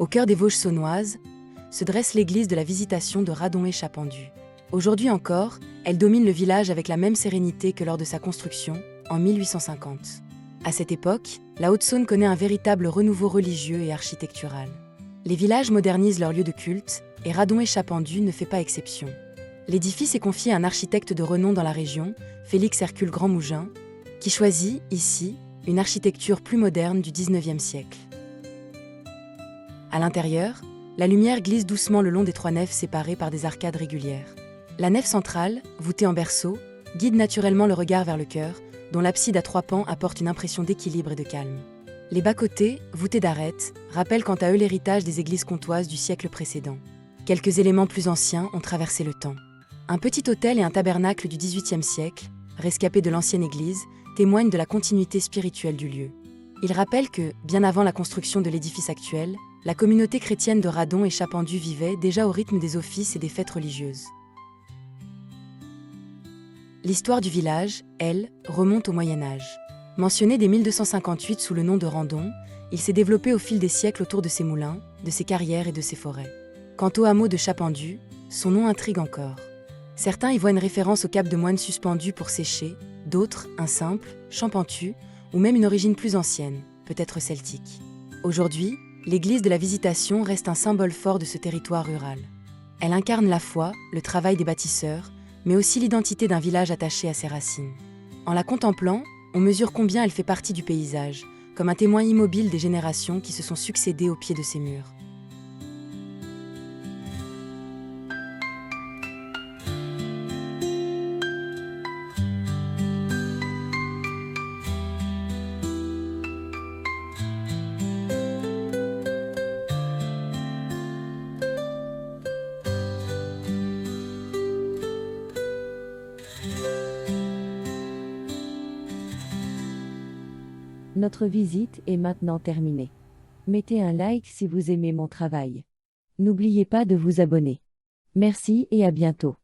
Au cœur des Vosges saunoises, se dresse l'église de la Visitation de Radon-et-Chapendu. Aujourd'hui encore, elle domine le village avec la même sérénité que lors de sa construction, en 1850. À cette époque, la Haute-Saône connaît un véritable renouveau religieux et architectural. Les villages modernisent leurs lieux de culte, et Radon-et-Chapendu ne fait pas exception. L'édifice est confié à un architecte de renom dans la région, Félix Hercule Grandmougin, qui choisit, ici, une architecture plus moderne du XIXe siècle. À l'intérieur, la lumière glisse doucement le long des trois nefs séparées par des arcades régulières. La nef centrale, voûtée en berceau, guide naturellement le regard vers le chœur, dont l'abside à trois pans apporte une impression d'équilibre et de calme. Les bas-côtés, voûtés d'arêtes, rappellent quant à eux l'héritage des églises comtoises du siècle précédent. Quelques éléments plus anciens ont traversé le temps. Un petit autel et un tabernacle du XVIIIe siècle, rescapés de l'ancienne église, témoignent de la continuité spirituelle du lieu. Ils rappellent que, bien avant la construction de l'édifice actuel, la communauté chrétienne de Radon-et-Chapendu vivait déjà au rythme des offices et des fêtes religieuses. L'histoire du village, elle, remonte au Moyen-Âge. Mentionné dès 1258 sous le nom de Randon, il s'est développé au fil des siècles autour de ses moulins, de ses carrières et de ses forêts. Quant au hameau de Chapendu, son nom intrigue encore. Certains y voient une référence au cap de moines suspendus pour sécher, d'autres, un simple, Champentu, ou même une origine plus ancienne, peut-être celtique. Aujourd'hui, l'église de la Visitation reste un symbole fort de ce territoire rural. Elle incarne la foi, le travail des bâtisseurs, mais aussi l'identité d'un village attaché à ses racines. En la contemplant, on mesure combien elle fait partie du paysage, comme un témoin immobile des générations qui se sont succédées au pied de ses murs. Notre visite est maintenant terminée. Mettez un like si vous aimez mon travail. N'oubliez pas de vous abonner. Merci et à bientôt.